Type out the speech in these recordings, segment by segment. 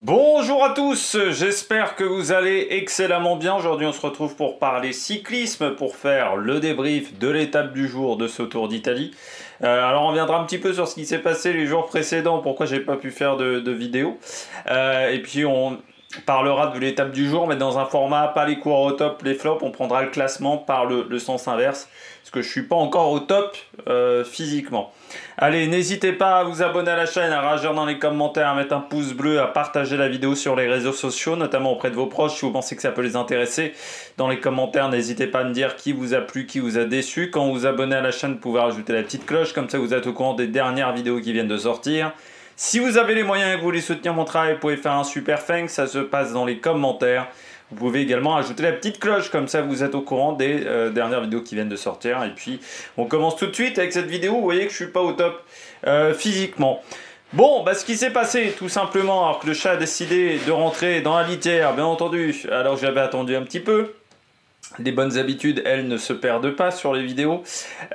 Bonjour à tous, j'espère que vous allez excellemment bien. Aujourd'hui on se retrouve pour parler cyclisme, pour faire le débrief de l'étape du jour de ce Tour d'Italie. Alors on reviendra un petit peu sur ce qui s'est passé les jours précédents, pourquoi j'ai pas pu faire de vidéo. Et puis on parlera de l'étape du jour, mais dans un format pas les coureurs au top, les flops, on prendra le classement par le sens inverse, parce que je suis pas encore au top physiquement. Allez, n'hésitez pas à vous abonner à la chaîne, à réagir dans les commentaires, à mettre un pouce bleu, à partager la vidéo sur les réseaux sociaux, notamment auprès de vos proches si vous pensez que ça peut les intéresser. Dans les commentaires, n'hésitez pas à me dire qui vous a plu, qui vous a déçu. Quand vous vous abonnez à la chaîne, vous pouvez rajouter la petite cloche, comme ça vous êtes au courant des dernières vidéos qui viennent de sortir. Si vous avez les moyens et que vous voulez soutenir mon travail, vous pouvez faire un super thanks, ça se passe dans les commentaires. Vous pouvez également ajouter la petite cloche, comme ça vous êtes au courant des dernières vidéos qui viennent de sortir. Et puis on commence tout de suite avec cette vidéo. Vous voyez que je suis pas au top physiquement. Bon, bah, ce qui s'est passé tout simplement, alors que le chat a décidé de rentrer dans la litière, bien entendu, alors que j'avais attendu un petit peu. Les bonnes habitudes, elles, ne se perdent pas sur les vidéos.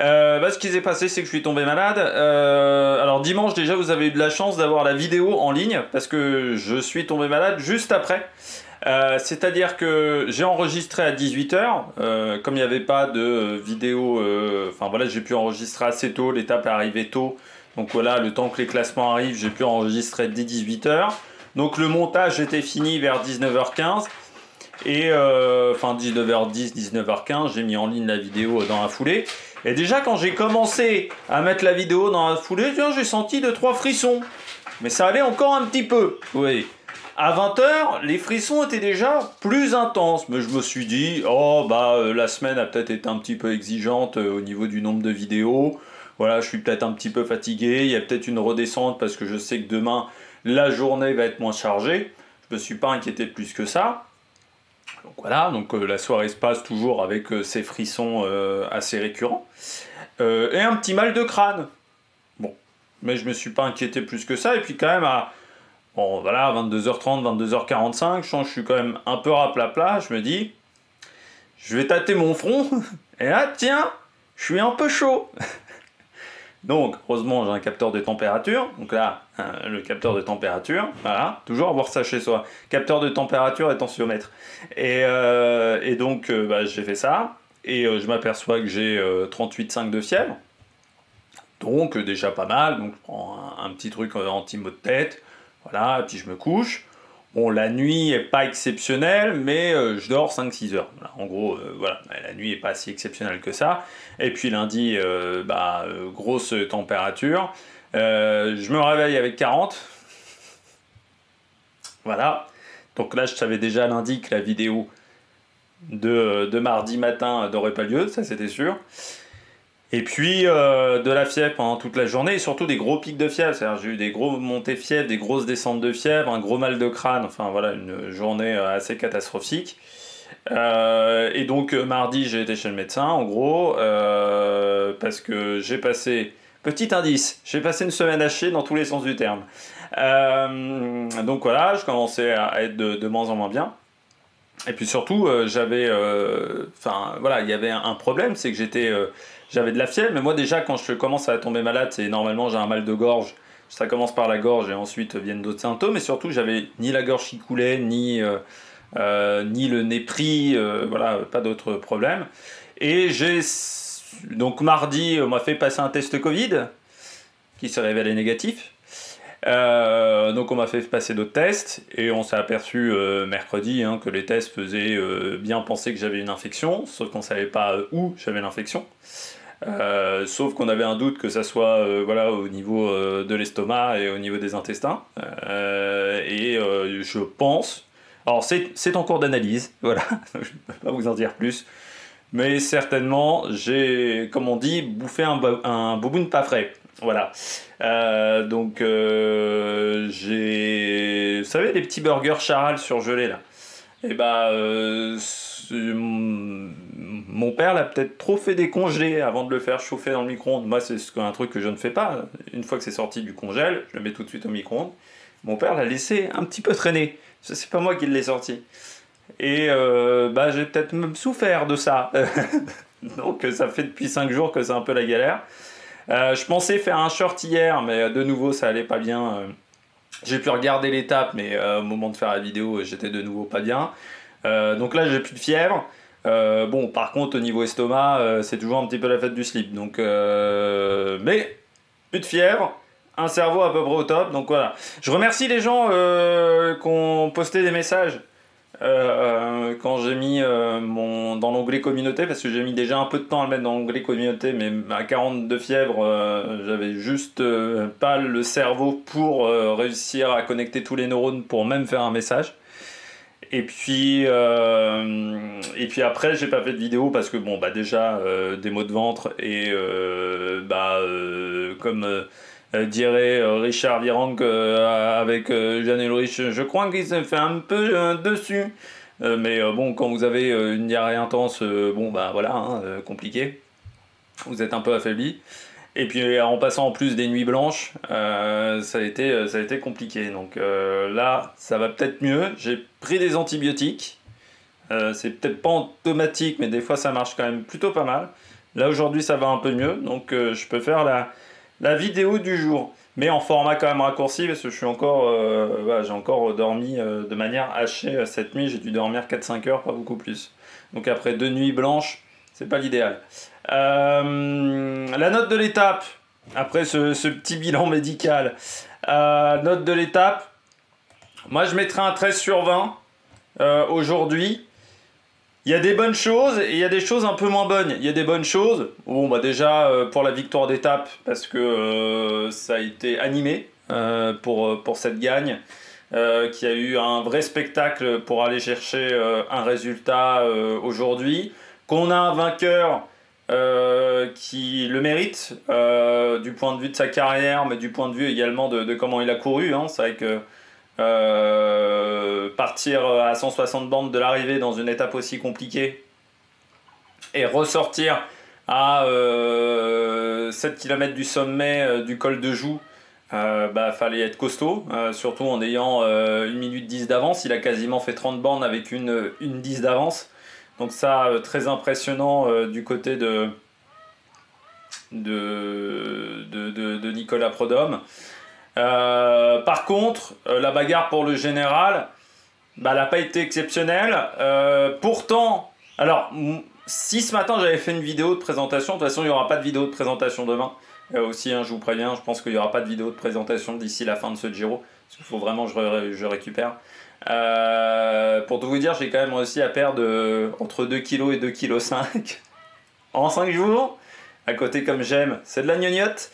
Ce qui s'est passé, c'est que je suis tombé malade. Alors dimanche, déjà, vous avez eu de la chance d'avoir la vidéo en ligne, parce que je suis tombé malade juste après. C'est-à-dire que j'ai enregistré à 18 h, comme il n'y avait pas de vidéo, j'ai pu enregistrer assez tôt, l'étape est arrivée tôt, donc voilà, le temps que les classements arrivent, j'ai pu enregistrer dès 18 h. Donc le montage était fini vers 19 h 15, et 19 h 10, 19 h 15, j'ai mis en ligne la vidéo dans la foulée, et déjà quand j'ai commencé à mettre la vidéo dans la foulée, j'ai senti 2-3 frissons, mais ça allait encore un petit peu, oui. À 20 h, les frissons étaient déjà plus intenses, mais je me suis dit, la semaine a peut-être été un petit peu exigeante au niveau du nombre de vidéos. Voilà, je suis peut-être un petit peu fatigué, il y a peut-être une redescente parce que je sais que demain, la journée va être moins chargée. Je me suis pas inquiété plus que ça. Donc voilà, la soirée se passe toujours avec ces frissons assez récurrents. Et un petit mal de crâne. Bon, mais je me suis pas inquiété plus que ça, et puis quand même Bon, voilà, 22 h 30, 22 h 45, je suis quand même un peu raplapla, je me dis, je vais tâter mon front, et là, tiens, je suis un peu chaud. Donc, heureusement, j'ai un capteur de température, donc là, le capteur de température, voilà, toujours avoir ça chez soi, capteur de température et tensiomètre. Et donc, j'ai fait ça, et je m'aperçois que j'ai 38,5 de fièvre, donc déjà pas mal, donc je prends un petit truc anti-maux de tête. Voilà, et puis je me couche. Bon, la nuit est pas exceptionnelle, mais je dors 5-6 heures. Voilà, en gros, la nuit est pas si exceptionnelle que ça. Et puis lundi, grosse température. Je me réveille avec 40. Voilà. Donc là, je savais déjà lundi que la vidéo de mardi matin n'aurait pas lieu, ça c'était sûr. Et puis de la fièvre pendant toute la journée, et surtout des gros pics de fièvre, c'est-à-dire j'ai eu des gros montées de fièvre, des grosses descentes de fièvre, un gros mal de crâne, enfin voilà, une journée assez catastrophique. Et donc mardi j'ai été chez le médecin en gros, parce que j'ai passé, petit indice, j'ai passé une semaine à chier dans tous les sens du terme. Donc voilà, je commençais à être de moins en moins bien. Et puis surtout, il y avait un problème, c'est que j'avais de la fièvre, mais moi déjà quand je commence à tomber malade, c'est normalement j'ai un mal de gorge, ça commence par la gorge et ensuite viennent d'autres symptômes, et surtout j'avais ni la gorge qui coulait, ni le nez pris, pas d'autres problèmes. Et donc mardi, on m'a fait passer un test Covid, qui s'est révélé négatif. Donc on m'a fait passer d'autres tests et on s'est aperçu mercredi que les tests faisaient bien penser que j'avais une infection, sauf qu'on savait pas où j'avais l'infection, sauf qu'on avait un doute que ça soit au niveau de l'estomac et au niveau des intestins, je pense, alors c'est en cours d'analyse, voilà, je ne peux pas vous en dire plus, mais certainement j'ai, comme on dit, bouffé un bouboune pas frais. Voilà. J'ai... Vous savez, les petits burgers Charal surgelés, là. Et mon père l'a peut-être trop fait décongeler avant de le faire chauffer dans le micro-ondes. Moi, c'est un truc que je ne fais pas. Une fois que c'est sorti du congèle, je le mets tout de suite au micro-ondes. Mon père l'a laissé un petit peu traîner. C'est pas moi qui l'ai sorti. Et j'ai peut-être même souffert de ça. Donc ça fait depuis 5 jours que c'est un peu la galère. Je pensais faire un short hier, mais de nouveau ça allait pas bien J'ai pu regarder l'étape, mais au moment de faire la vidéo, j'étais de nouveau pas bien. Donc là, j'ai plus de fièvre. Bon, par contre, au niveau estomac, c'est toujours un petit peu la fête du slip. Donc, mais plus de fièvre, un cerveau à peu près au top. Donc voilà. Je remercie les gens qui ont posté des messages quand j'ai mis dans l'onglet communauté, parce que j'ai mis déjà un peu de temps à le mettre dans l'onglet communauté, mais à 42 fièvres, j'avais juste pas le cerveau pour réussir à connecter tous les neurones pour même faire un message. Et puis après, j'ai pas fait de vidéo parce que bon, bah déjà des maux de ventre et comme dirait Richard Virenque avec Jeanne Ulrich, je crois qu'il s'est fait un peu dessus. Mais bon, quand vous avez une diarrhée intense, bon bah voilà, hein, compliqué. Vous êtes un peu affaibli. Et puis en passant en plus des nuits blanches, ça a été compliqué. Donc là, ça va peut-être mieux. J'ai pris des antibiotiques. C'est peut-être pas automatique, mais des fois ça marche quand même plutôt pas mal. Là aujourd'hui, ça va un peu mieux. Donc je peux faire la vidéo du jour. Mais en format quand même raccourci, parce que je suis encore, voilà, j'ai encore dormi de manière hachée cette nuit. J'ai dû dormir 4-5 heures, pas beaucoup plus. Donc après 2 nuits blanches, c'est pas l'idéal. La note de l'étape, après ce petit bilan médical, note de l'étape, moi je mettrais un 13 sur 20 aujourd'hui. Il y a des bonnes choses et il y a des choses un peu moins bonnes. Il y a des bonnes choses, bon bah déjà pour la victoire d'étape, parce que ça a été animé pour cette gagne, qui a eu un vrai spectacle pour aller chercher un résultat aujourd'hui, qu'on a un vainqueur qui le mérite du point de vue de sa carrière, mais du point de vue également de comment il a couru. Hein. C'est vrai que partir à 160 bornes de l'arrivée dans une étape aussi compliquée et ressortir à 7 km du sommet du col de Joux, fallait être costaud, surtout en ayant 1 minute 10 d'avance. Il a quasiment fait 30 bornes avec une 10 d'avance. Donc ça, très impressionnant du côté de Nicolas Prudhomme. Par contre, la bagarre pour le général, elle n'a pas été exceptionnelle. Pourtant, alors, si ce matin j'avais fait une vidéo de présentation, de toute façon il n'y aura pas de vidéo de présentation demain. Aussi, hein, je vous préviens, je pense qu'il n'y aura pas de vidéo de présentation d'ici la fin de ce Giro, parce qu'il faut vraiment que je récupère. Pour tout vous dire, j'ai quand même réussi à perdre entre 2 kg et 2,5 kg en 5 jours. À côté, comme j'aime, c'est de la gnognotte.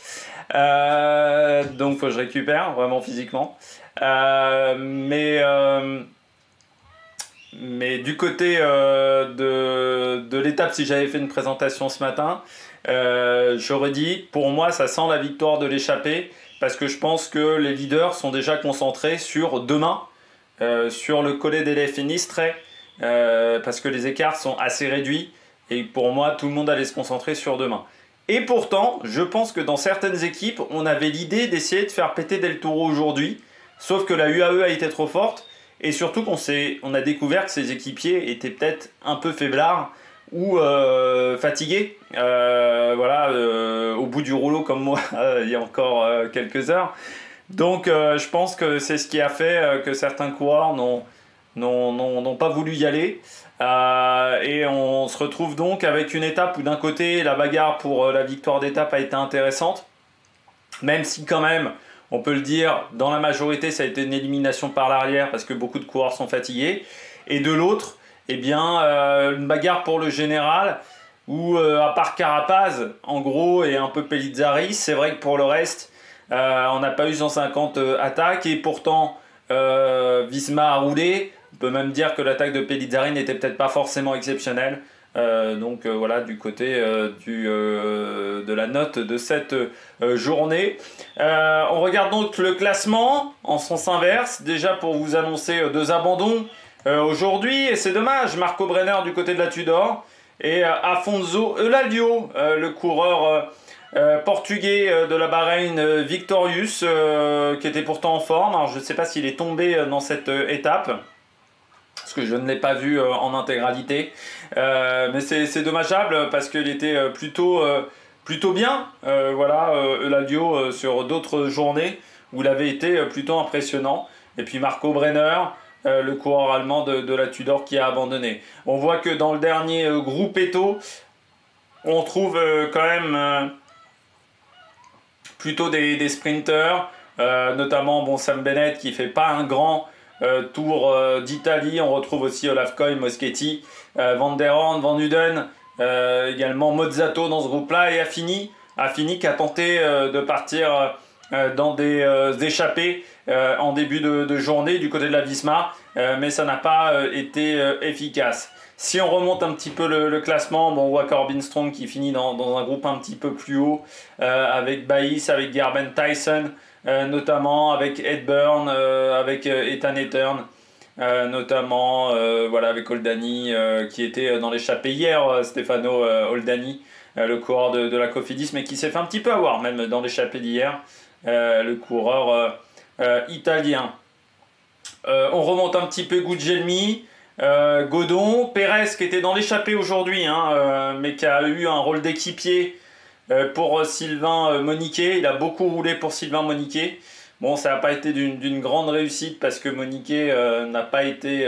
Donc faut que je récupère vraiment physiquement. Mais du côté de l'étape, si j'avais fait une présentation ce matin, j'aurais dit, pour moi, ça sent la victoire de l'échappée, parce que je pense que les leaders sont déjà concentrés sur demain, sur le collet des Finistre, parce que les écarts sont assez réduits, et pour moi, tout le monde allait se concentrer sur demain. Et pourtant, je pense que dans certaines équipes, on avait l'idée d'essayer de faire péter Del Toro aujourd'hui, sauf que la UAE a été trop forte, et surtout qu'on a découvert que ses équipiers étaient peut-être un peu faiblards ou fatigués, au bout du rouleau comme moi il y a encore quelques heures. Donc je pense que c'est ce qui a fait que certains coureurs n'ont pas voulu y aller. Et on se retrouve donc avec une étape où d'un côté la bagarre pour la victoire d'étape a été intéressante, même si quand même on peut le dire, dans la majorité ça a été une élimination par l'arrière parce que beaucoup de coureurs sont fatigués, et de l'autre eh bien une bagarre pour le général où à part Carapaz en gros et un peu Pellizzari, c'est vrai que pour le reste on n'a pas eu 150 attaques, et pourtant Visma a roulé. On peut même dire que l'attaque de Pellizzari n'était peut-être pas forcément exceptionnelle. Voilà, du côté de la note de cette journée. On regarde donc le classement en sens inverse. Déjà pour vous annoncer 2 abandons aujourd'hui. Et c'est dommage, Marco Brenner du côté de la Tudor. Et Afonso Eulalia, le coureur portugais de la Bahreïn Victorious, qui était pourtant en forme. Alors je ne sais pas s'il est tombé dans cette étape, parce que je ne l'ai pas vu en intégralité, mais c'est dommageable parce qu'il était plutôt bien, Eulalia, sur d'autres journées où il avait été plutôt impressionnant. Et puis Marco Brenner, le coureur allemand de la Tudor qui a abandonné. On voit que dans le dernier Gruppetto, on trouve quand même plutôt des sprinters, notamment Sam Bennett qui fait pas un grand Tour d'Italie. On retrouve aussi Olaf Koy, Moschetti, Van der Horn, Van Uden, également Mozzato dans ce groupe-là, et Affini qui a tenté de partir dans des échappées en début de journée du côté de la Visma, mais ça n'a pas été efficace. Si on remonte un petit peu le classement, on voit Corbin Strong qui finit dans un groupe un petit peu plus haut, avec Baïs, avec Gerben Tyson, notamment avec Ed Byrne, avec Ethan Etern, notamment voilà, avec Oldani qui était dans l'échappée hier, Stefano Oldani, le coureur de la Cofidis, mais qui s'est fait un petit peu avoir même dans l'échappée d'hier, le coureur italien. On remonte un petit peu Gugelmi, Godon, Pérez qui était dans l'échappée aujourd'hui, mais qui a eu un rôle d'équipier pour Sylvain Moniquet. Il a beaucoup roulé pour Sylvain Moniquet. Bon, ça n'a pas été d'une grande réussite parce que Moniquet n'a pas été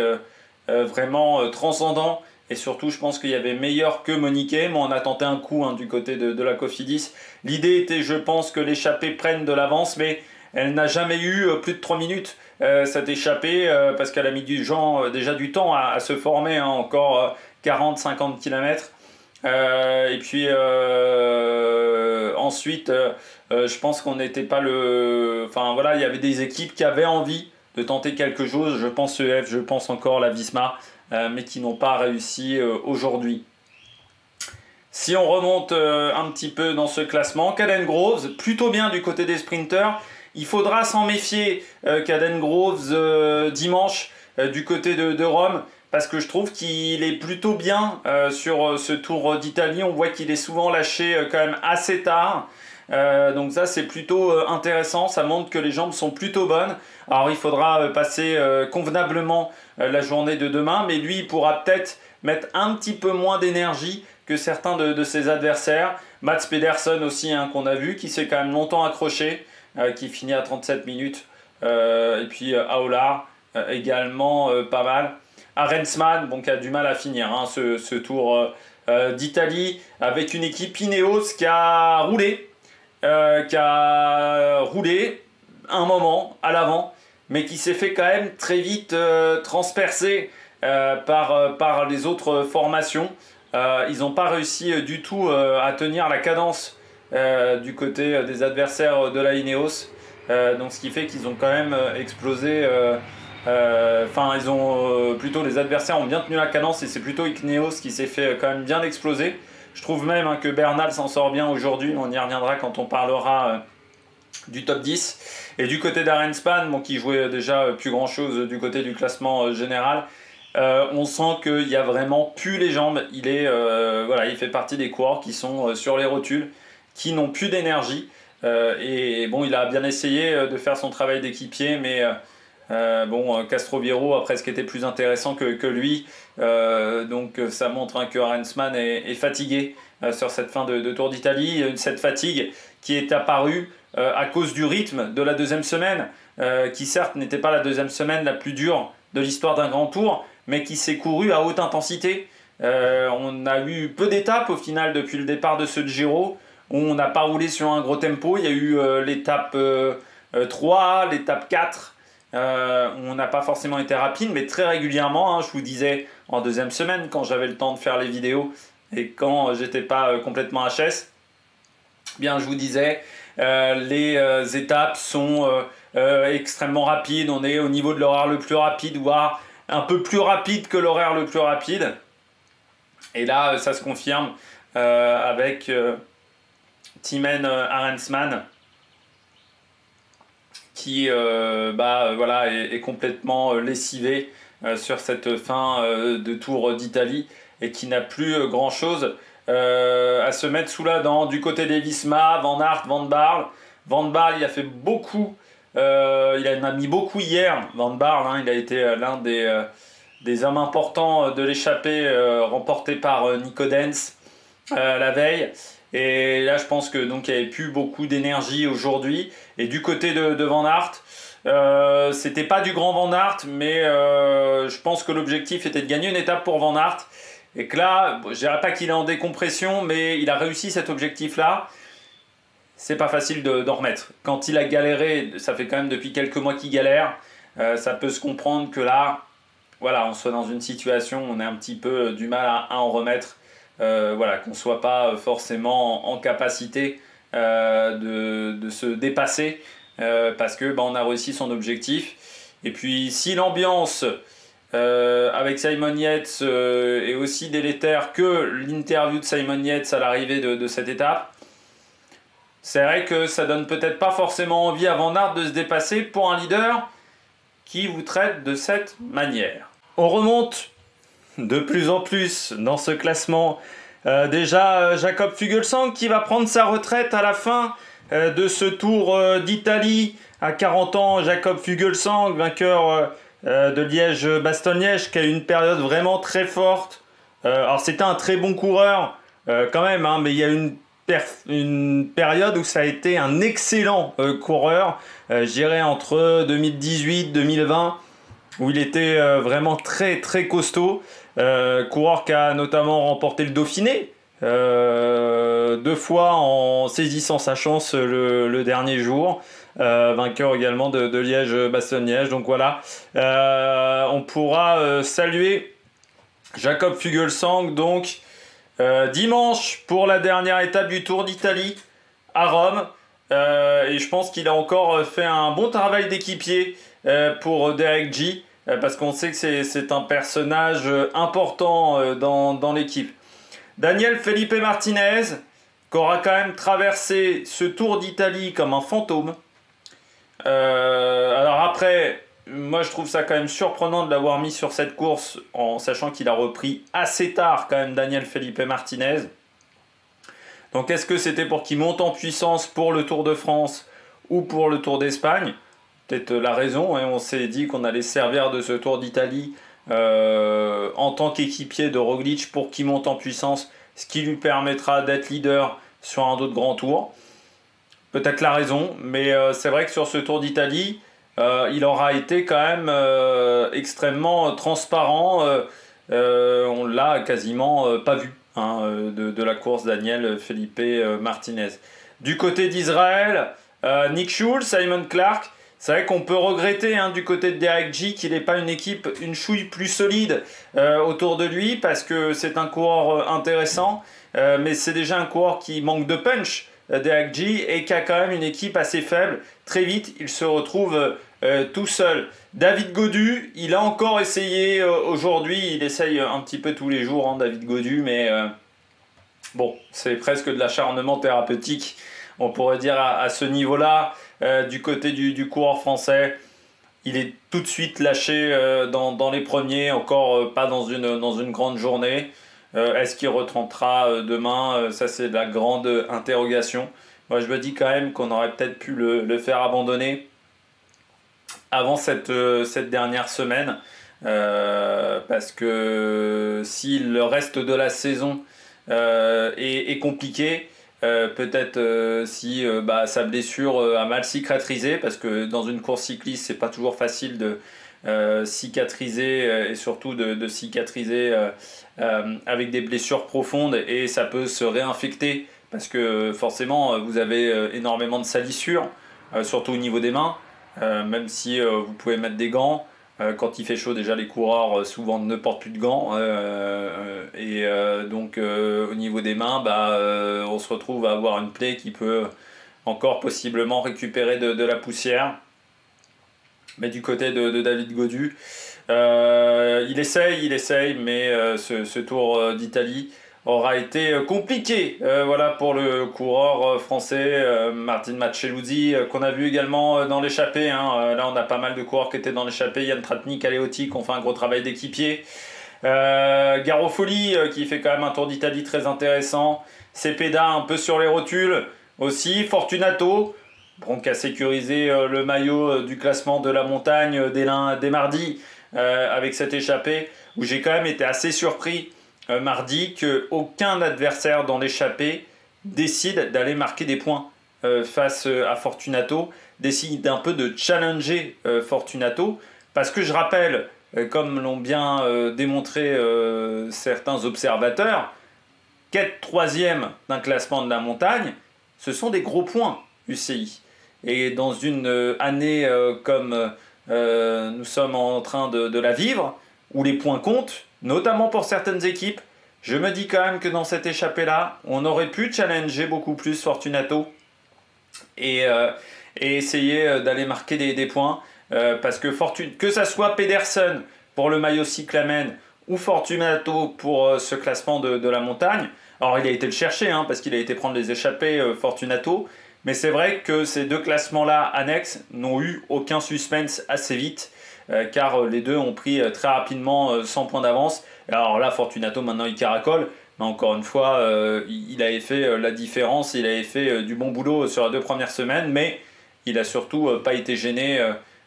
vraiment transcendant. Et surtout, je pense qu'il y avait meilleur que Moniquet. Mais on a tenté un coup du côté de la Cofidis. L'idée était, je pense, que l'échappée prenne de l'avance, mais elle n'a jamais eu plus de 3 minutes. Cette échappée, parce qu'elle a mis déjà du temps à se former, encore 40-50 km. Et puis ensuite, je pense qu'on n'était pas le... Enfin voilà, il y avait des équipes qui avaient envie de tenter quelque chose. Je pense EF, je pense encore la Visma, mais qui n'ont pas réussi aujourd'hui. Si on remonte un petit peu dans ce classement, Caden Groves, plutôt bien du côté des sprinters. Il faudra s'en méfier, Caden Groves, dimanche, du côté de Rome, parce que je trouve qu'il est plutôt bien sur ce Tour d'Italie. On voit qu'il est souvent lâché quand même assez tard. Donc ça, c'est plutôt intéressant. Ça montre que les jambes sont plutôt bonnes. Alors, il faudra passer convenablement la journée de demain, mais lui, il pourra peut-être mettre un petit peu moins d'énergie que certains de ses adversaires. Mats Pedersen aussi, qu'on a vu, qui s'est quand même longtemps accroché, qui finit à 37 minutes. Et puis Aolar, également pas mal. Arensman, qui a du mal à finir ce Tour d'Italie, avec une équipe Ineos qui a roulé un moment à l'avant, mais qui s'est fait quand même très vite transpercer par les autres formations. Ils n'ont pas réussi du tout à tenir la cadence du côté des adversaires de la Ineos, donc ce qui fait qu'ils ont quand même explosé. Plutôt les adversaires ont bien tenu la cadence et c'est plutôt Ineos qui s'est fait quand même bien exploser. Je trouve même que Bernal s'en sort bien aujourd'hui. On y reviendra quand on parlera du top 10. Et du côté d'Arenspan, qui jouait déjà plus grand chose du côté du classement général, on sent qu'il n'y a vraiment plus les jambes. Il fait partie des coureurs qui sont sur les rotules, qui n'ont plus d'énergie. Il a bien essayé de faire son travail d'équipier, mais Castroviero a presque été plus intéressant que lui. Donc ça montre que Arensman est fatigué sur cette fin de Tour d'Italie. Cette fatigue qui est apparue à cause du rythme de la deuxième semaine, qui certes n'était pas la deuxième semaine la plus dure de l'histoire d'un grand tour, mais qui s'est couru à haute intensité. On a eu peu d'étapes au final depuis le départ de ce Giro. On n'a pas roulé sur un gros tempo. Il y a eu l'étape 3, l'étape 4. On n'a pas forcément été rapide, mais très régulièrement, je vous disais en deuxième semaine, quand j'avais le temps de faire les vidéos et quand j'étais pas complètement HS, je vous disais, les étapes sont extrêmement rapides. On est au niveau de l'horaire le plus rapide, voire un peu plus rapide que l'horaire le plus rapide. Et là, ça se confirme avec Timen Arensman, qui est complètement lessivé sur cette fin de Tour d'Italie et qui n'a plus grand chose à se mettre sous la dent. Du côté des Visma, Van Aert, Van Barle. Van Barle, il a fait beaucoup, il en a mis beaucoup hier. Van Barle, il a été l'un des hommes importants de l'échappée remportée par Nico Dens la veille. Et là, je pense que donc il n'y avait plus beaucoup d'énergie aujourd'hui. Et du côté de Van Aert, c'était pas du grand Van Aert, mais je pense que l'objectif était de gagner une étape pour Van Aert. Et que là, bon, je dirais pas qu'il est en décompression, mais il a réussi cet objectif-là. C'est pas facile d'en remettre. Quand il a galéré, ça fait quand même depuis quelques mois qu'il galère. Ça peut se comprendre que là, voilà, on soit dans une situation où on a un petit peu du mal à en remettre. Voilà, qu'on ne soit pas forcément en capacité de se dépasser parce que on a réussi son objectif. Et puis si l'ambiance avec Simon Yates est aussi délétère que l'interview de Simon Yates à l'arrivée de cette étape, c'est vrai que ça donne peut-être pas forcément envie à Van Aert de se dépasser pour un leader qui vous traite de cette manière. On remonte de plus en plus dans ce classement. Déjà Jakob Fuglsang qui va prendre sa retraite à la fin de ce Tour d'Italie à 40 ans. Jakob Fuglsang, vainqueur de Liège-Bastogne-Liège, qui a eu une période vraiment très forte. Alors c'était un très bon coureur quand même, hein, mais il y a une période où ça a été un excellent coureur, je dirais entre 2018-2020, où il était vraiment très très costaud. Coureur qui a notamment remporté le Dauphiné 2 fois en saisissant sa chance le dernier jour. Vainqueur également de Liège-Bastogne-Liège. Donc voilà, on pourra saluer Jakob Fuglsang donc dimanche pour la dernière étape du Tour d'Italie à Rome. Et je pense qu'il a encore fait un bon travail d'équipier pour Derek G. Parce qu'on sait que c'est un personnage important dans l'équipe. Daniel Felipe Martinez, qui aura quand même traversé ce Tour d'Italie comme un fantôme. Alors après, moi je trouve ça quand même surprenant de l'avoir mis sur cette course, en sachant qu'il a repris assez tard quand même Daniel Felipe Martinez. Donc est-ce que c'était pour qu'il monte en puissance pour le Tour de France ou pour le Tour d'Espagne ? Peut-être la raison, hein, on s'est dit qu'on allait servir de ce Tour d'Italie en tant qu'équipier de Roglic pour qu'il monte en puissance, ce qui lui permettra d'être leader sur un autre grand tour. Peut-être la raison, mais c'est vrai que sur ce Tour d'Italie, il aura été quand même extrêmement transparent. On l'a quasiment pas vu hein, de la course Daniel Felipe Martinez. Du côté d'Israël, Nick Schulz, Simon Clark. C'est vrai qu'on peut regretter hein, du côté de Derek G qu'il n'ait pas une équipe, une chouille plus solide autour de lui parce que c'est un coureur intéressant, mais c'est déjà un coureur qui manque de punch, Derek G, et qui a quand même une équipe assez faible. Très vite, il se retrouve tout seul. David Gaudu, il a encore essayé aujourd'hui, il essaye un petit peu tous les jours, hein, David Gaudu, mais bon, c'est presque de l'acharnement thérapeutique, on pourrait dire à ce niveau-là. Du côté du coureur français, il est tout de suite lâché dans les premiers, encore pas dans une grande journée. Est-ce qu'il retentera demain? Ça c'est la grande interrogation. Moi je me dis quand même qu'on aurait peut-être pu le faire abandonner avant cette dernière semaine. Parce que si le reste de la saison est compliqué, peut-être si sa blessure a mal cicatrisé, parce que dans une course cycliste c'est pas toujours facile de cicatriser et surtout de cicatriser avec des blessures profondes, et ça peut se réinfecter parce que forcément vous avez énormément de salissures, surtout au niveau des mains, même si vous pouvez mettre des gants. Quand il fait chaud, déjà les coureurs souvent ne portent plus de gants donc au niveau des mains, on se retrouve à avoir une plaie qui peut encore possiblement récupérer de la poussière. Mais du côté de David Gaudu, il essaye, mais ce Tour d'Italie aura été compliqué voilà, pour le coureur français Martin Maccelluzzi, qu'on a vu également dans l'échappée. Hein. Là, on a pas mal de coureurs qui étaient dans l'échappée. Yann Tratnik, Aleotti, qui ont fait un gros travail d'équipier. Garofoli, qui fait quand même un Tour d'Italie très intéressant. Cepeda, un peu sur les rotules aussi. Fortunato, qui a sécurisé le maillot du classement de la montagne dès mardi avec cette échappée, où j'ai quand même été assez surpris mardi qu'aucun adversaire dans l'échappée décide d'aller marquer des points face à Fortunato, décide un peu de challenger Fortunato, parce que je rappelle, comme l'ont bien démontré certains observateurs, qu'être troisième d'un classement de la montagne, ce sont des gros points UCI. Et dans une année comme nous sommes en train de la vivre, où les points comptent, notamment pour certaines équipes, je me dis quand même que dans cette échappée-là, on aurait pu challenger beaucoup plus Fortunato et essayer d'aller marquer des points. Parce que ça soit Pedersen pour le maillot cyclamen ou Fortunato pour ce classement de la montagne, alors il a été le chercher parce qu'il a été prendre les échappées Fortunato, mais c'est vrai que ces deux classements-là annexes n'ont eu aucun suspense assez vite, car les deux ont pris très rapidement 100 points d'avance. Alors là, Fortunato maintenant il caracole, mais encore une fois, il avait fait la différence, il avait fait du bon boulot sur les 2 premières semaines, mais il n'a surtout pas été gêné,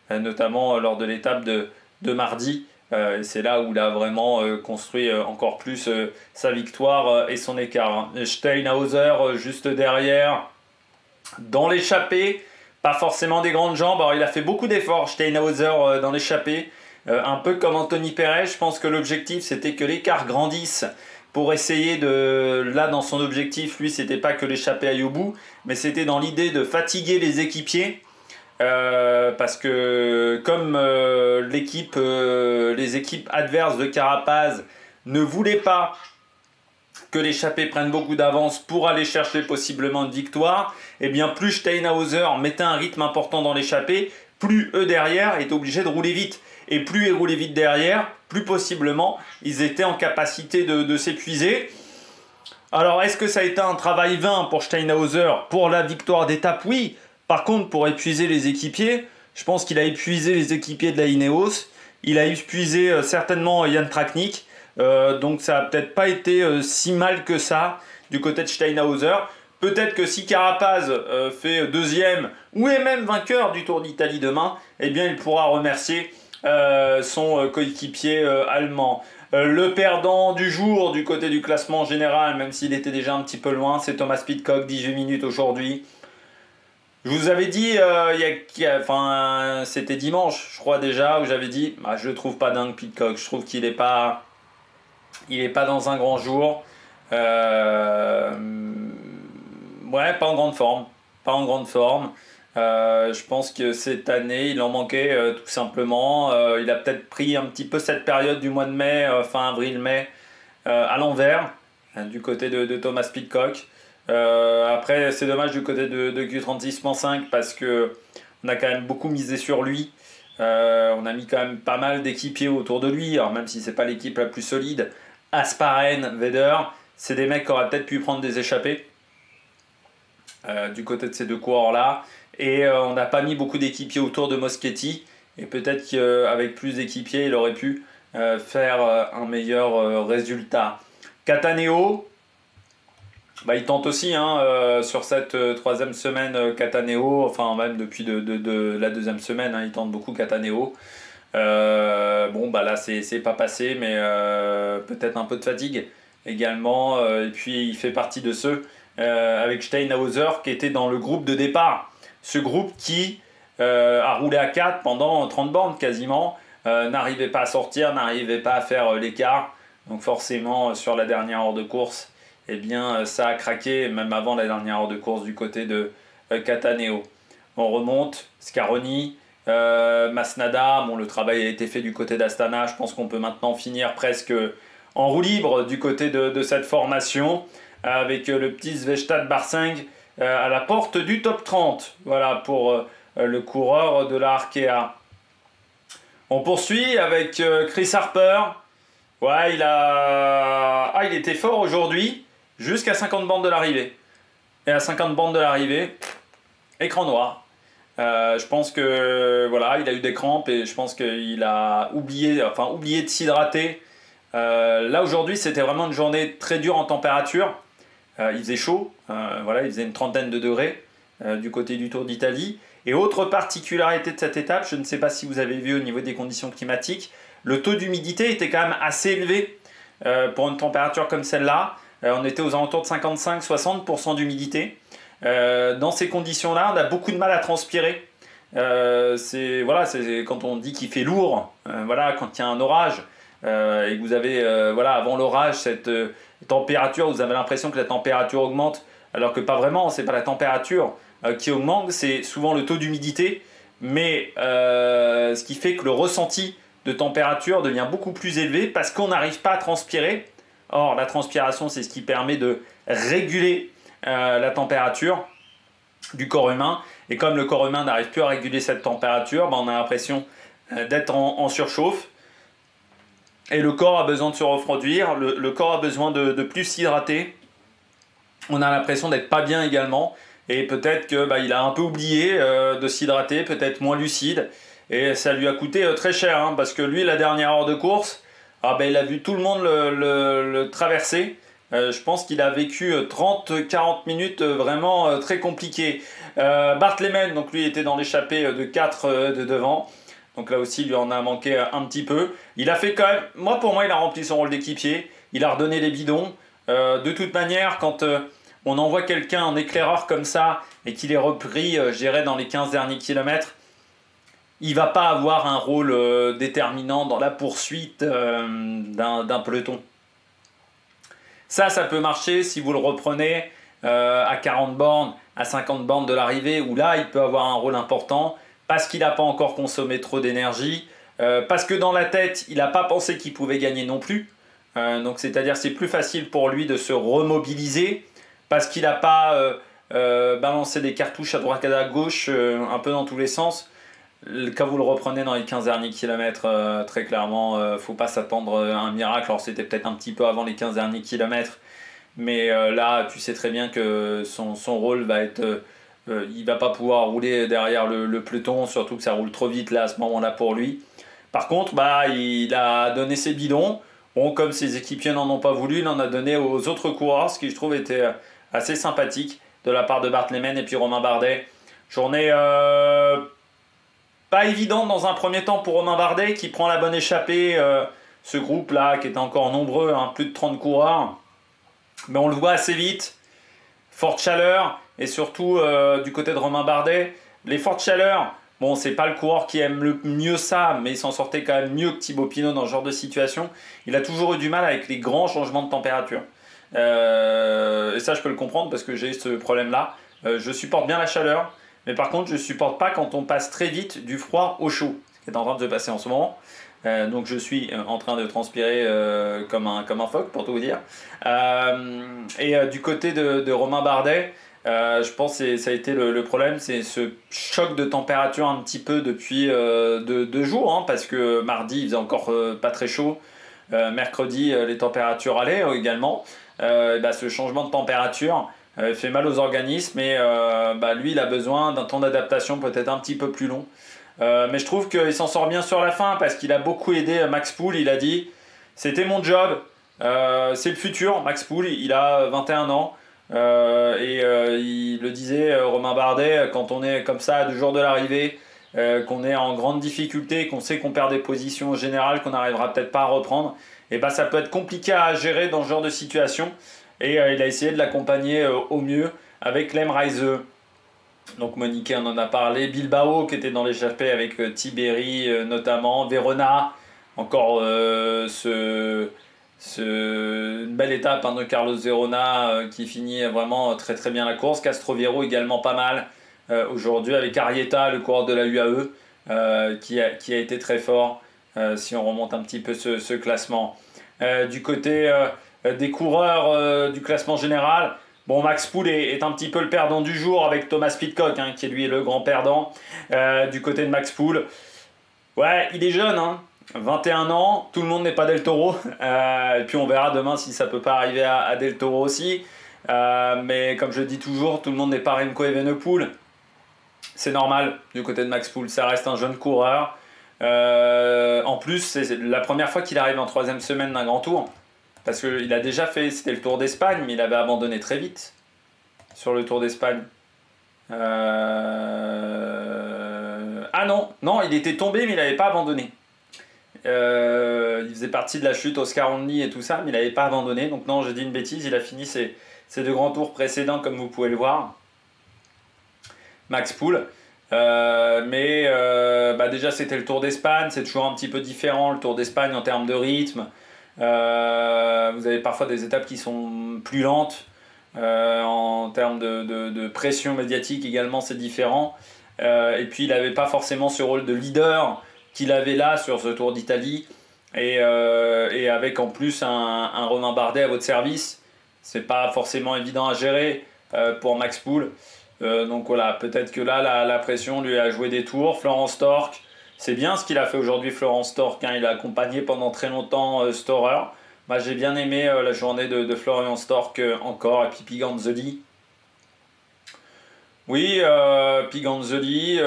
notamment lors de l'étape de mardi. Et c'est là où il a vraiment construit encore plus sa victoire et son écart. Steinhauser juste derrière, dans l'échappée, pas forcément des grandes jambes. Alors il a fait beaucoup d'efforts, Steinhauser, dans l'échappée. Un peu comme Anthony Perez, je pense que l'objectif c'était que l'écart grandisse pour essayer là dans son objectif, lui c'était pas que l'échappée aille au bout, mais c'était dans l'idée de fatiguer les équipiers. Parce que comme les équipes adverses de Carapaz ne voulaient pas que l'échappée prenne beaucoup d'avance pour aller chercher possiblement une victoire, et bien plus Steinhauser mettait un rythme important dans l'échappée, plus eux derrière étaient obligés de rouler vite. Et plus ils roulaient vite derrière, plus possiblement ils étaient en capacité de s'épuiser. Alors est-ce que ça a été un travail vain pour Steinhauser pour la victoire d'étape? Oui. Par contre, pour épuiser les équipiers, je pense qu'il a épuisé les équipiers de la Ineos. Il a épuisé certainement Jan Tratnik. Donc ça n'a peut-être pas été si mal que ça du côté de Steinhauser. Peut-être que si Carapaz fait deuxième ou est même vainqueur du Tour d'Italie demain, eh bien il pourra remercier son coéquipier allemand. Le perdant du jour du côté du classement général, même s'il était déjà un petit peu loin, c'est Thomas Pidcock, 18 minutes aujourd'hui. Je vous avais dit, c'était dimanche, je crois déjà, où j'avais dit, je le trouve pas dingue Pidcock, je trouve qu'il est pas dans un grand jour. Ouais, pas en grande forme. Je pense que cette année, il en manquait tout simplement. Il a peut-être pris un petit peu cette période du mois de mai, fin avril-mai, à l'envers, du côté de Thomas Pidcock. Après, c'est dommage du côté de Q36.5 parce que on a quand même beaucoup misé sur lui. On a mis quand même pas mal d'équipiers autour de lui, alors même si c'est pas l'équipe la plus solide. Asparen, Vedder, c'est des mecs qui auraient peut-être pu prendre des échappées du côté de ces deux coureurs-là. Et on n'a pas mis beaucoup d'équipiers autour de Moschetti. Et peut-être qu'avec plus d'équipiers, il aurait pu faire un meilleur résultat. Cataneo, il tente aussi sur cette troisième semaine Cataneo, enfin même depuis de la deuxième semaine, il tente beaucoup Cataneo. Là c'est pas passé, mais peut-être un peu de fatigue également. Et puis il fait partie de ceux avec Steinhauser qui était dans le groupe de départ. Ce groupe qui a roulé à 4 pendant 30 bornes quasiment, n'arrivait pas à sortir, n'arrivait pas à faire l'écart. Donc forcément sur la dernière heure de course, eh bien, ça a craqué, même avant la dernière heure de course du côté de Cataneo. On remonte, Scaroni, Masnada, le travail a été fait du côté d'Astana, je pense qu'on peut maintenant finir presque en roue libre du côté de cette formation, avec le petit Svestad Barsing à la porte du top 30, voilà pour le coureur de la Arkea. On poursuit avec Chris Harper. Ouais, il était fort aujourd'hui, jusqu'à 50 bornes de l'arrivée. Et à 50 bornes de l'arrivée, écran noir. Je pense que voilà, il a eu des crampes et je pense qu'il a oublié de s'hydrater. Là aujourd'hui, c'était vraiment une journée très dure en température. Il faisait chaud, il faisait une trentaine de degrés du côté du Tour d'Italie. Et autre particularité de cette étape, je ne sais pas si vous avez vu au niveau des conditions climatiques, le taux d'humidité était quand même assez élevé pour une température comme celle-là. On était aux alentours de 55-60% d'humidité. Dans ces conditions-là, on a beaucoup de mal à transpirer. Voilà, c'est quand on dit qu'il fait lourd, voilà, quand il y a un orage et que vous avez voilà, avant l'orage cette température, vous avez l'impression que la température augmente, alors que pas vraiment, c'est pas la température qui augmente, c'est souvent le taux d'humidité, mais ce qui fait que le ressenti de température devient beaucoup plus élevé parce qu'on n'arrive pas à transpirer. Or, la transpiration, c'est ce qui permet de réguler la température du corps humain. Et comme le corps humain n'arrive plus à réguler cette température, on a l'impression d'être en surchauffe. Et le corps a besoin de se refroidir, le corps a besoin de plus s'hydrater. On a l'impression d'être pas bien également. Et peut-être qu'il a un peu oublié de s'hydrater, peut-être moins lucide. Et ça lui a coûté très cher, hein, parce que lui, la dernière heure de course, il a vu tout le monde le traverser. Je pense qu'il a vécu 30-40 minutes vraiment très compliquées. Bart Lehman, donc lui était dans l'échappée de 4 de devant. Donc là aussi, il lui en a manqué un petit peu. Il a fait quand même, pour moi, il a rempli son rôle d'équipier. Il a redonné les bidons. De toute manière, quand on envoie quelqu'un en éclaireur comme ça et qu'il est repris, je dirais, dans les 15 derniers kilomètres, il ne va pas avoir un rôle déterminant dans la poursuite d'un peloton. Ça peut marcher si vous le reprenez à 40 bornes, à 50 bornes de l'arrivée, où là, il peut avoir un rôle important parce qu'il n'a pas encore consommé trop d'énergie, parce que dans la tête, il n'a pas pensé qu'il pouvait gagner non plus. Donc, c'est-à-dire c'est plus facile pour lui de se remobiliser parce qu'il n'a pas balancé des cartouches à droite et à gauche, un peu dans tous les sens. Quand vous le reprenez dans les 15 derniers kilomètres, très clairement, il ne faut pas s'attendre à un miracle. Alors c'était peut-être un petit peu avant les 15 derniers kilomètres, mais là, tu sais très bien que son rôle va être... il ne va pas pouvoir rouler derrière le peloton, surtout que ça roule trop vite là, à ce moment-là pour lui. Par contre, il a donné ses bidons. Bon, comme ses équipiers n'en ont pas voulu, il en a donné aux autres coureurs, ce qui je trouve était assez sympathique de la part de Bart Lehman et puis Romain Bardet. Journée... pas évident dans un premier temps pour Romain Bardet qui prend la bonne échappée, ce groupe-là qui était encore nombreux, hein, plus de 30 coureurs. Mais on le voit assez vite, forte chaleur, et surtout du côté de Romain Bardet, les fortes chaleurs, bon c'est pas le coureur qui aime le mieux ça, mais il s'en sortait quand même mieux que Thibaut Pinot dans ce genre de situation. Il a toujours eu du mal avec les grands changements de température. Et ça je peux le comprendre parce que j'ai ce problème-là. Je supporte bien la chaleur. Mais par contre, je ne supporte pas quand on passe très vite du froid au chaud, ce qui est en train de se passer en ce moment. Donc je suis en train de transpirer comme un phoque, pour tout vous dire. Du côté de Romain Bardet, je pense que ça a été le problème, c'est ce choc de température un petit peu depuis 2 jours, hein, parce que mardi, il faisait encore pas très chaud. Mercredi, les températures allaient également. Ce changement de température... fait mal aux organismes et lui il a besoin d'un temps d'adaptation peut-être un petit peu plus long, mais je trouve qu'il s'en sort bien sur la fin parce qu'il a beaucoup aidé Max Poole. Il a dit c'était mon job, c'est le futur. Max Poole il a 21 ans il le disait, Romain Bardet, quand on est comme ça à 2 jours de l'arrivée, qu'on est en grande difficulté, qu'on sait qu'on perd des positions générales, qu'on n'arrivera peut-être pas à reprendre, et ça peut être compliqué à gérer dans ce genre de situation. Et il a essayé de l'accompagner au mieux avec Lem Reise. Donc Monique on en a parlé. Bilbao qui était dans l'échappée avec Tiberi notamment. Verona, encore une belle étape de Carlos Verona qui finit vraiment très très bien la course. Castroviejo également pas mal aujourd'hui avec Arieta, le coureur de la UAE qui a été très fort si on remonte un petit peu ce classement. Du côté... des coureurs du classement général, bon, Max Poole est un petit peu le perdant du jour avec Thomas Pidcock, hein, qui est lui le grand perdant du côté de Max Poole. Ouais, il est jeune, hein, 21 ans, tout le monde n'est pas Del Toro, et puis on verra demain si ça peut pas arriver à Del Toro aussi, mais comme je dis toujours, tout le monde n'est pas Remco Evenepoel. C'est normal du côté de Max Poole, ça reste un jeune coureur. En plus, c'est la première fois qu'il arrive en 3e semaine d'un grand tour. Parce qu'il a déjà fait, c'était le Tour d'Espagne, mais il avait abandonné très vite sur le Tour d'Espagne. Ah non, il était tombé, mais il n'avait pas abandonné. Il faisait partie de la chute Oscar Only et tout ça, mais il n'avait pas abandonné. Donc non, j'ai dit une bêtise, il a fini ses 2 grands tours précédents, comme vous pouvez le voir. Max Poole. Déjà, c'était le Tour d'Espagne, c'est toujours un petit peu différent, le Tour d'Espagne en termes de rythme. Vous avez parfois des étapes qui sont plus lentes. En termes de pression médiatique également, c'est différent. Et puis, il n'avait pas forcément ce rôle de leader qu'il avait là sur ce Tour d'Italie. Et avec en plus un Romain Bardet à votre service, c'est pas forcément évident à gérer pour Max Poole. Donc voilà, peut-être que là, la pression lui a joué des tours. Florence Tork, c'est bien ce qu'il a fait aujourd'hui, Florence Tork. Hein, il a accompagné pendant très longtemps Storer. Moi, j'ai bien aimé la journée de Florian Stork encore, et puis Piganzoli. Oui, Piganzoli.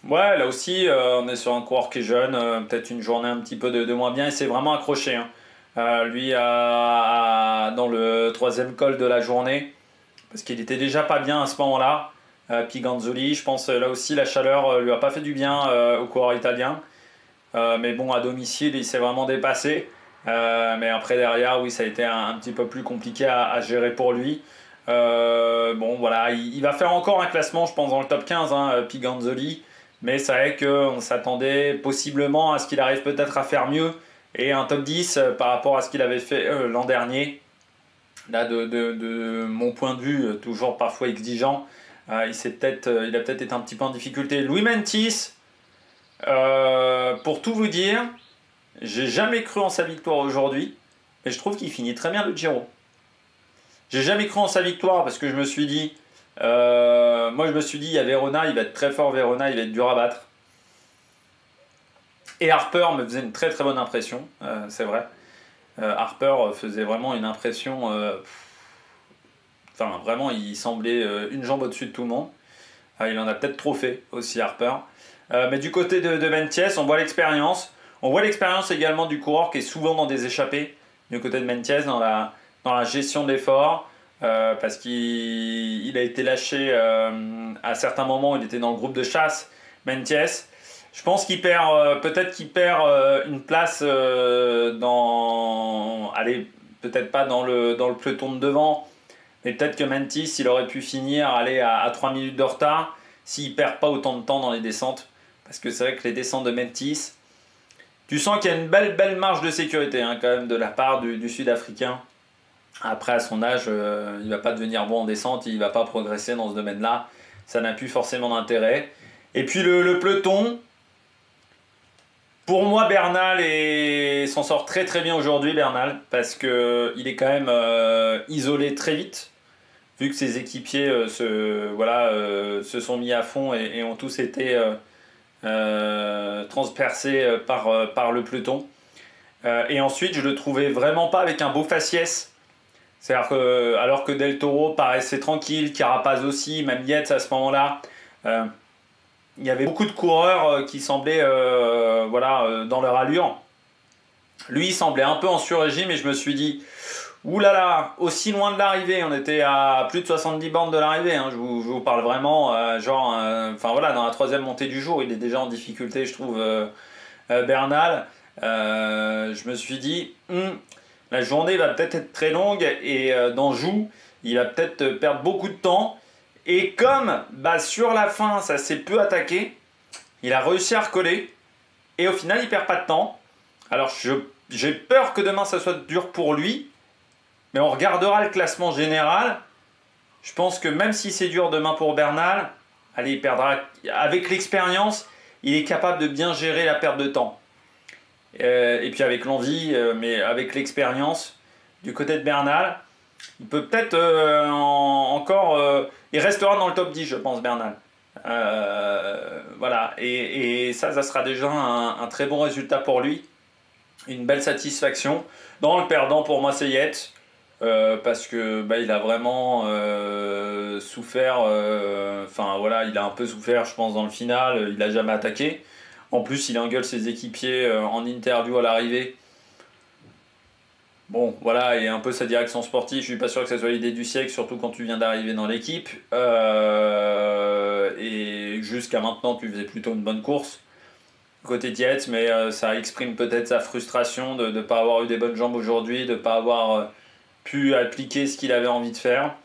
Ouais, là aussi, on est sur un coureur qui est jeune, peut-être une journée un petit peu de moins bien, et c'est vraiment accroché. Hein. Lui, dans le 3e col de la journée, parce qu'il était déjà pas bien à ce moment-là. Piganzoli, je pense là aussi la chaleur lui a pas fait du bien au coureur italien. Mais bon, à domicile, il s'est vraiment dépassé. Mais après, derrière, oui, ça a été un petit peu plus compliqué à gérer pour lui. Bon, voilà, il va faire encore un classement, je pense, dans le top 15, hein, Piganzoli. Mais c'est vrai qu'on s'attendait possiblement à ce qu'il arrive peut-être à faire mieux. Et un top 10 par rapport à ce qu'il avait fait l'an dernier. Là, de mon point de vue, toujours parfois exigeant, il a peut-être été un petit peu en difficulté. Louis Mentis, pour tout vous dire, j'ai jamais cru en sa victoire aujourd'hui, mais je trouve qu'il finit très bien le Giro. J'ai jamais cru en sa victoire parce que je me suis dit, il y a Verona, il va être très fort, Verona, il va être dur à battre. Et Harper me faisait une très très bonne impression, c'est vrai. Harper faisait vraiment une impression, enfin vraiment, il semblait une jambe au-dessus de tout le monde. Il en a peut-être trop fait aussi, Harper. Mais du côté de Mentiès, on voit l'expérience. On voit l'expérience également du coureur qui est souvent dans des échappées. Du côté de Mentiès, dans la gestion de l'effort. Parce qu'il a été lâché à certains moments, il était dans le groupe de chasse, Mentiès. Je pense qu'il perd, peut-être qu'il perd une place allez, peut-être pas dans le peloton de devant, mais peut-être que Mentis, il aurait pu finir à 3 minutes de retard s'il ne perd pas autant de temps dans les descentes. Parce que c'est vrai que les descentes de Mentis, tu sens qu'il y a une belle marge de sécurité hein, quand même de la part du Sud-Africain. Après, à son âge, il ne va pas devenir bon en descente, il ne va pas progresser dans ce domaine-là. Ça n'a plus forcément d'intérêt. Et puis le peloton, pour moi, Bernal s'en sort très très bien aujourd'hui, Bernal, parce qu'il est quand même isolé très vite, vu que ses équipiers se sont mis à fond et ont tous été transpercés par le peloton. Et ensuite, je le trouvais vraiment pas avec un beau faciès. C'est-à-dire que, alors que Del Toro paraissait tranquille, Carapaz aussi, même Yates à ce moment-là, il y avait beaucoup de coureurs qui semblaient dans leur allure. Lui, il semblait un peu en sur-régime et je me suis dit, oulala, aussi loin de l'arrivée, on était à plus de 70 bornes de l'arrivée, hein, je vous parle vraiment, dans la 3e montée du jour, il est déjà en difficulté, je trouve, Bernal. Je me suis dit, la journée va peut-être être très longue et dans Joux, il va peut-être perdre beaucoup de temps. Et comme sur la fin, ça s'est peu attaqué, il a réussi à recoller. Et au final, il perd pas de temps. Alors, j'ai peur que demain, ça soit dur pour lui. Mais on regardera le classement général. Je pense que même si c'est dur demain pour Bernal, allez, il perdra. Avec l'expérience, il est capable de bien gérer la perte de temps. Et puis avec l'envie, mais avec l'expérience du côté de Bernal, il peut peut-être encore... il restera dans le top 10, je pense, Bernal. Voilà, et ça sera déjà un très bon résultat pour lui. Une belle satisfaction. Dans le perdant, pour moi, c'est Yates. Parce que il a vraiment souffert. Il a un peu souffert, je pense, dans le final. Il n'a jamais attaqué. En plus, il engueule ses équipiers en interview à l'arrivée. Bon, voilà, et un peu sa direction sportive, je suis pas sûr que ça soit l'idée du siècle, surtout quand tu viens d'arriver dans l'équipe. et jusqu'à maintenant, tu faisais plutôt une bonne course côté Yates, mais ça exprime peut-être sa frustration de ne pas avoir eu des bonnes jambes aujourd'hui, de ne pas avoir pu appliquer ce qu'il avait envie de faire.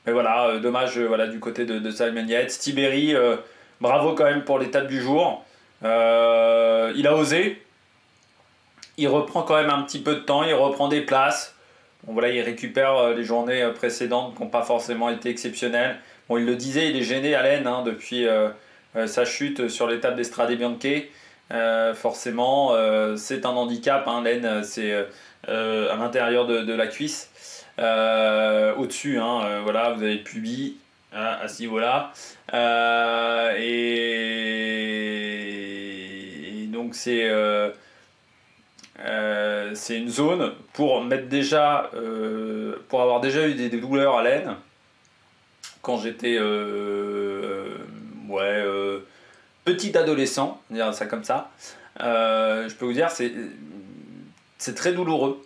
Mais voilà, dommage voilà, du côté de Simon Yates. Tiberi, bravo quand même pour l'étape du jour. Il a osé. Il reprend quand même un petit peu de temps, il reprend des places. Bon, voilà, il récupère les journées précédentes qui n'ont pas forcément été exceptionnelles. Bon, il le disait, il est gêné à l'aine hein, depuis sa chute sur l'étape d'Estrade Bianche. Forcément, c'est un handicap. Hein, l'aine, c'est à l'intérieur de la cuisse. Au-dessus, hein, voilà, vous avez pubis à ce niveau-là. Et donc, c'est une zone pour mettre déjà, pour avoir déjà eu des douleurs à l'aine quand j'étais petit adolescent, on dirait ça comme ça. Je peux vous dire, c'est très douloureux.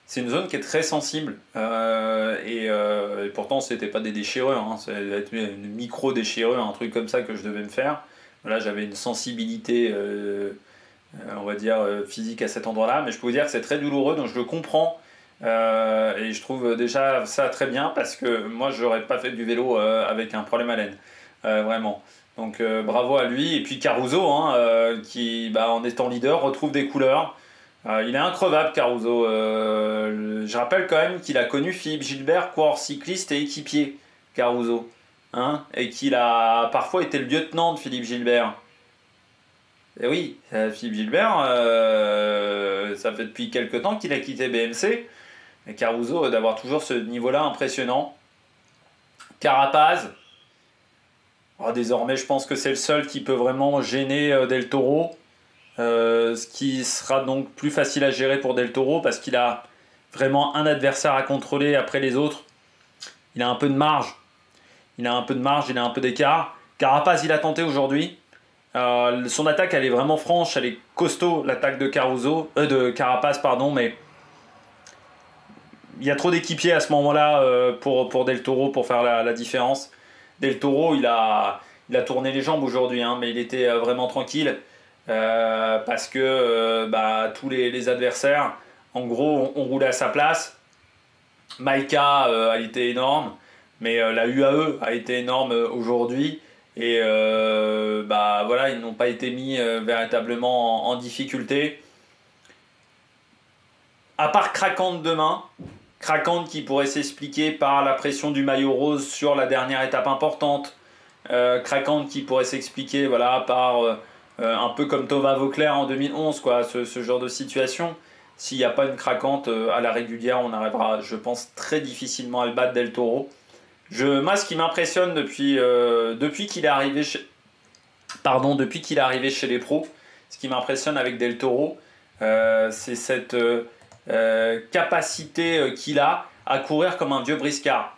C'est une zone qui est très sensible et pourtant c'était pas des déchirures, hein, ça devait être une micro déchirure, un truc comme ça que je devais me faire. Là j'avais une sensibilité on va dire physique à cet endroit-là, mais je peux vous dire que c'est très douloureux, donc je le comprends et je trouve déjà ça très bien parce que moi je n'aurais pas fait du vélo avec un problème à l'aine, vraiment. Donc bravo à lui, et puis Caruso hein, qui en étant leader retrouve des couleurs. Il est increvable Caruso, je rappelle quand même qu'il a connu Philippe Gilbert, coureur cycliste et équipier Caruso, hein, et qu'il a parfois été le lieutenant de Philippe Gilbert. Et oui, Philippe Gilbert, ça fait depuis quelques temps qu'il a quitté BMC. Et Caruso, d'avoir toujours ce niveau-là impressionnant. Carapaz, désormais je pense que c'est le seul qui peut vraiment gêner Del Toro. Ce qui sera donc plus facile à gérer pour Del Toro parce qu'il a vraiment un adversaire à contrôler après les autres. Il a un peu de marge. Il a un peu d'écart. Carapaz, il a tenté aujourd'hui. Son attaque elle est vraiment franche, elle est costaud, l'attaque de Carapaz pardon, mais il y a trop d'équipiers à ce moment-là pour Del Toro pour faire la différence. Del Toro il a tourné les jambes aujourd'hui hein, mais il était vraiment tranquille parce que tous les adversaires en gros ont roulé à sa place. Maïka a été énorme, mais la UAE a été énorme aujourd'hui. Et voilà, ils n'ont pas été mis véritablement en difficulté. À part Krakant demain, Krakant qui pourrait s'expliquer par la pression du maillot rose sur la dernière étape importante. Krakant qui pourrait s'expliquer voilà, par un peu comme Thomas Vauclair en 2011, quoi, ce genre de situation. S'il n'y a pas une Krakant à la régulière, on arrivera, je pense, très difficilement à le battre Del Toro. Moi, ce qui m'impressionne depuis qu'il est arrivé chez les pros, ce qui m'impressionne avec Del Toro, c'est cette capacité qu'il a à courir comme un vieux briscard.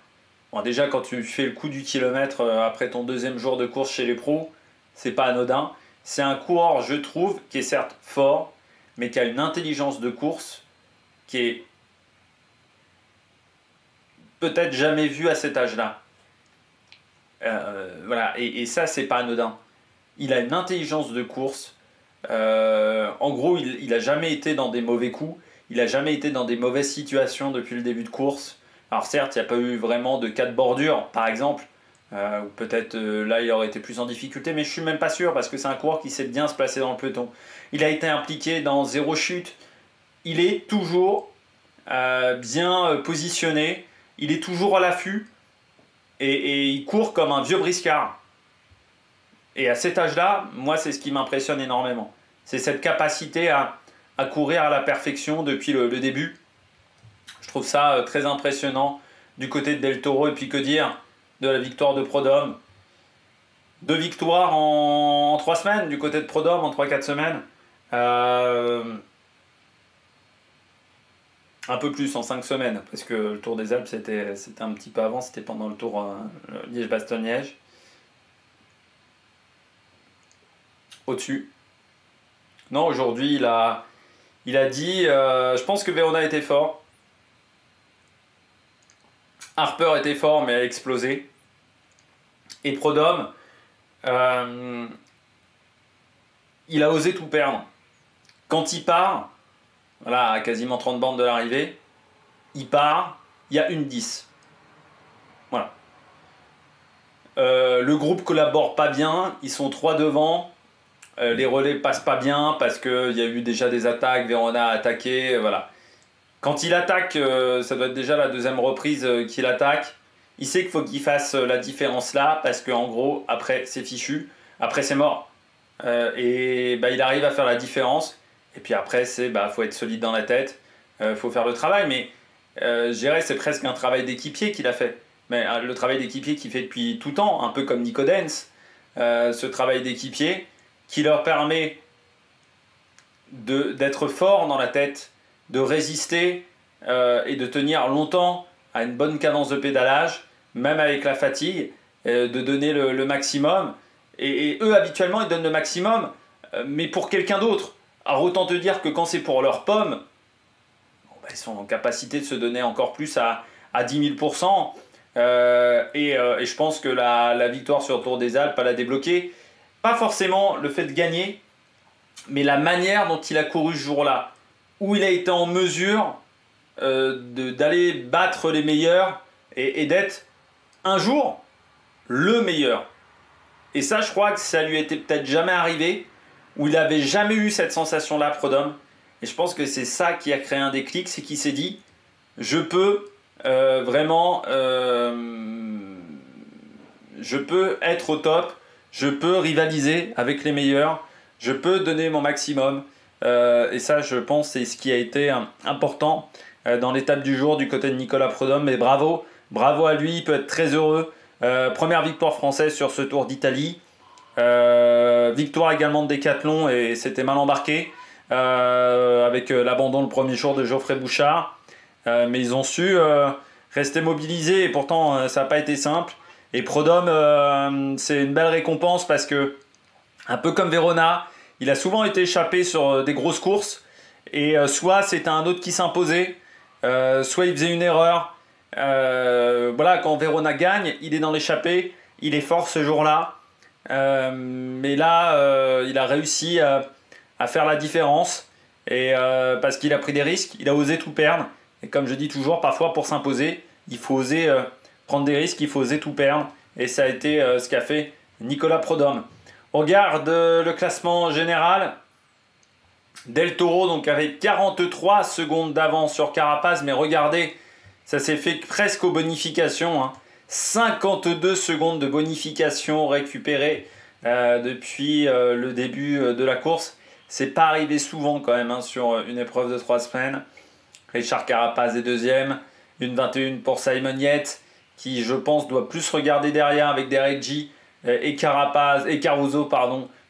Bon, déjà, quand tu fais le coup du kilomètre après ton deuxième jour de course chez les pros, c'est pas anodin. C'est un coureur, je trouve, qui est certes fort, mais qui a une intelligence de course qui est peut-être jamais vu à cet âge-là. Voilà, et ça, c'est pas anodin. Il a une intelligence de course. En gros, il n'a jamais été dans des mauvais coups. Il n'a jamais été dans des mauvaises situations depuis le début de course. Alors certes, il n'y a pas eu vraiment de cas de bordure, par exemple. Ou peut-être là, il aurait été plus en difficulté, mais je suis même pas sûr parce que c'est un coureur qui sait bien se placer dans le peloton. Il a été impliqué dans 0 chute. Il est toujours bien positionné. Il est toujours à l'affût et il court comme un vieux briscard. Et à cet âge-là, moi, c'est ce qui m'impressionne énormément. C'est cette capacité à courir à la perfection depuis le début. Je trouve ça très impressionnant du côté de Del Toro. Et puis que dire de la victoire de Prudhomme. 2 victoires en 3 semaines du côté de Prudhomme, en 3-4 semaines. Un peu plus en 5 semaines, parce que le Tour des Alpes c'était un petit peu avant, c'était pendant le Tour Liège-Bastogne-Liège. Au-dessus. Non, aujourd'hui il a dit, je pense que Verona était fort. Harper était fort mais a explosé. Et Prudhomme, euh, il a osé tout perdre. Quand il part, voilà, à quasiment 30 bornes de l'arrivée, il part, il y a une 10. Voilà. Le groupe collabore pas bien, ils sont 3 devant, les relais passent pas bien parce qu'il y a eu déjà des attaques, Verona a attaqué, voilà. Quand il attaque, ça doit être déjà la deuxième reprise qu'il attaque, il sait qu'il faut qu'il fasse la différence là parce qu'en gros, après c'est fichu, après c'est mort. Et bah, il arrive à faire la différence. Et puis après, faut être solide dans la tête, faut faire le travail. Mais je dirais c'est presque un travail d'équipier qu'il a fait. Mais le travail d'équipier qu'il fait depuis tout temps, un peu comme Nico Dens. Ce travail d'équipier qui leur permet d'être fort dans la tête, de résister et de tenir longtemps à une bonne cadence de pédalage, même avec la fatigue, de donner le maximum. Et eux, habituellement, ils donnent le maximum, mais pour quelqu'un d'autre. Alors autant te dire que quand c'est pour leurs pommes, ils sont en capacité de se donner encore plus à 10 000%. Et je pense que la victoire sur le Tour des Alpes, elle a débloqué. Pas forcément le fait de gagner, mais la manière dont il a couru ce jour-là, où il a été en mesure d'aller battre les meilleurs et d'être un jour le meilleur. Et ça, je crois que ça lui était peut-être jamais arrivé, où il n'avait jamais eu cette sensation-là, Prudhomme. Et je pense que c'est ça qui a créé un déclic, c'est qu'il s'est dit, je peux vraiment, je peux être au top, je peux rivaliser avec les meilleurs, je peux donner mon maximum. Et ça, je pense, c'est ce qui a été important dans l'étape du jour du côté de Nicolas Prudhomme. Et bravo, bravo à lui, il peut être très heureux. Première victoire française sur ce Tour d'Italie. Victoire également de Décathlon et c'était mal embarqué avec l'abandon le premier jour de Geoffrey Bouchard. Mais ils ont su rester mobilisés et pourtant ça n'a pas été simple. Et Prudhomme, c'est une belle récompense parce que, un peu comme Verona, il a souvent été échappé sur des grosses courses et soit c'était un autre qui s'imposait, soit il faisait une erreur. Voilà, quand Verona gagne, il est dans l'échappée, il est fort ce jour-là. Mais là, il a réussi à faire la différence et parce qu'il a pris des risques, il a osé tout perdre. Et comme je dis toujours, parfois pour s'imposer, il faut oser prendre des risques, il faut oser tout perdre. Et ça a été ce qu'a fait Nicolas Prudhomme. On regarde le classement général. Del Toro donc avec 43 secondes d'avance sur Carapaz, mais regardez, ça s'est fait presque aux bonifications. 52 secondes de bonification récupérées depuis le début de la course. C'est pas arrivé souvent quand même sur une épreuve de 3 semaines. Richard Carapaz est deuxième, une 21 pour Simon Yates, qui je pense doit plus regarder derrière avec Derek G et Caruso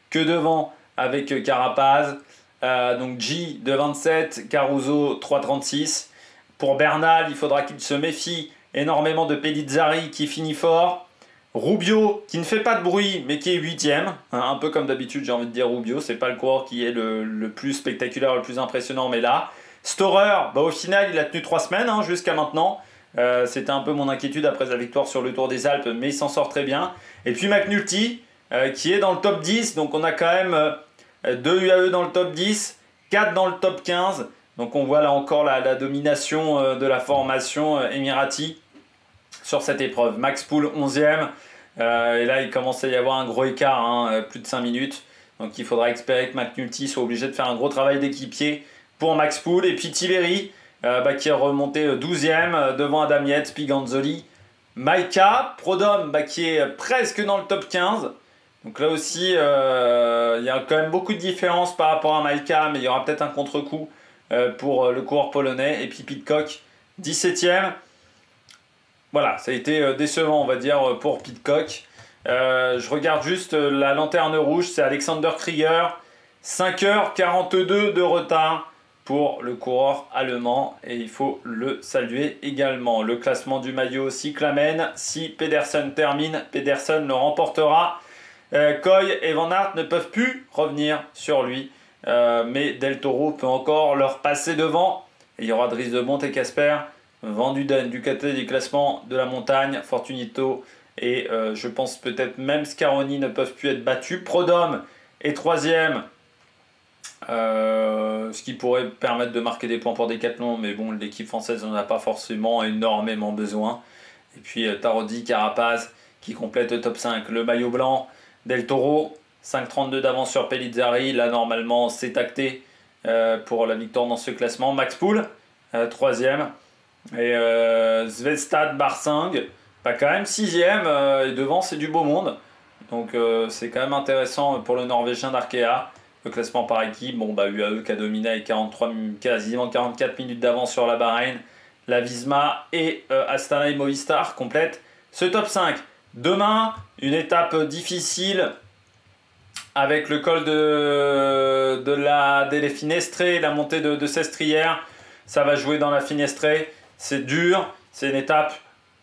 que devant avec Carapaz. Donc G de 27, Caruso 3,36. Pour Bernal, il faudra qu'il se méfie énormément de Pellizzari qui finit fort. Rubio qui ne fait pas de bruit mais qui est 8ème. Un peu comme d'habitude, j'ai envie de dire Rubio. C'est pas le coureur qui est le plus spectaculaire, le plus impressionnant, mais là. Storer, au final, il a tenu 3 semaines justequ'à maintenant. C'était un peu mon inquiétude après sa victoire sur le Tour des Alpes, mais il s'en sort très bien. Et puis McNulty qui est dans le top 10. Donc on a quand même 2 UAE dans le top 10, 4 dans le top 15. Donc on voit là encore la domination de la formation Emirati sur cette épreuve. Max Poole 11ème. Et là il commence à y avoir un gros écart, plus de 5 minutes. Donc il faudra espérer que McNulty soit obligé de faire un gros travail d'équipier pour Max Poole. Et puis Tiberi qui est remonté 12ème devant Adam Yates, Piganzoli, Maïka, Prudhomme qui est presque dans le top 15. Donc là aussi il y a quand même beaucoup de différences par rapport à Maïka, mais il y aura peut-être un contre-coup pour le coureur polonais. Et puis Pidcock 17ème. Voilà, ça a été décevant on va dire pour Pidcock. Je regarde juste la lanterne rouge, c'est Alexander Krieger, 5h42 de retard pour le coureur allemand et il faut le saluer également. Le classement du maillot cyclamen, si Pedersen termine, Pedersen le remportera. Coy et Van Aert ne peuvent plus revenir sur lui, mais Del Toro peut encore leur passer devant. Et il y aura Dries de Bont et Casper Van Duden du côté du classement de la montagne. Fortunito Et je pense peut-être même Scaroni ne peuvent plus être battus. Prodhomme est 3e. Ce qui pourrait permettre de marquer des points pour Decathlon, mais bon, l'équipe française n'en a pas forcément énormément besoin. Et puis Tarodi, Carapaz qui complète le top 5. Le maillot blanc, Del Toro, 5,32 d'avance sur Pellizzari. Là, normalement, c'est acté pour la victoire dans ce classement. Max Poul, 3e. Et Zvestad Barsing, pas quand même 6e. Et devant, c'est du beau monde. Donc, c'est quand même intéressant pour le Norvégien d'Arkea. Le classement par équipe, bon, bah, UAE qui a dominé avec quasiment 44 minutes d'avance sur la Bahreïn. La Visma et Astana et Movistar complètent ce top 5. Demain, une étape difficile avec le col des Finestrées, la montée de Sestrières. Ça va jouer dans la Finestrée. C'est dur. C'est une étape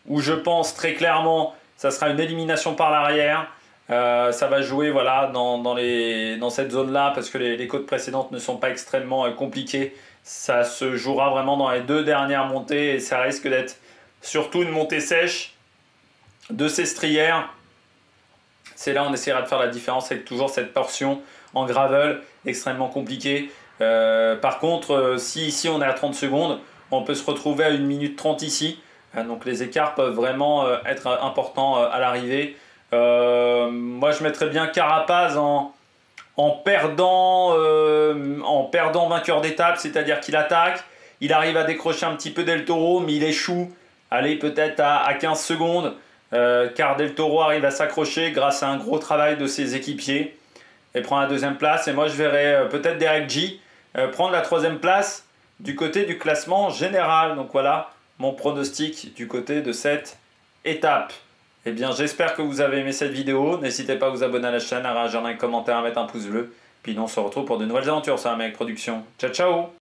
où je pense très clairement ça sera une élimination par l'arrière. Ça va jouer voilà, dans cette zone-là parce que les côtes précédentes ne sont pas extrêmement compliquées. Ça se jouera vraiment dans les 2 dernières montées et ça risque d'être surtout une montée sèche de Sestrières. C'est là où on essaiera de faire la différence avec toujours cette portion en gravel extrêmement compliquée. Par contre, si ici on est à 30 secondes, on peut se retrouver à 1 minute 30 ici. Donc les écarts peuvent vraiment être importants à l'arrivée. Moi je mettrais bien Carapaz en perdant vainqueur d'étape, c'est-à-dire qu'il attaque, il arrive à décrocher un petit peu Del Toro, mais il échoue, allez peut-être à 15 secondes, car Del Toro arrive à s'accrocher grâce à un gros travail de ses équipiers et prend la 2e place. Et moi je verrais peut-être Derek G prendre la 3e place du côté du classement général. Donc voilà mon pronostic du côté de cette étape. Eh bien, j'espère que vous avez aimé cette vidéo. N'hésitez pas à vous abonner à la chaîne, à réagir dans les commentaires, à mettre un pouce bleu. Puis nous, on se retrouve pour de nouvelles aventures sur Amérique Production. Ciao, ciao!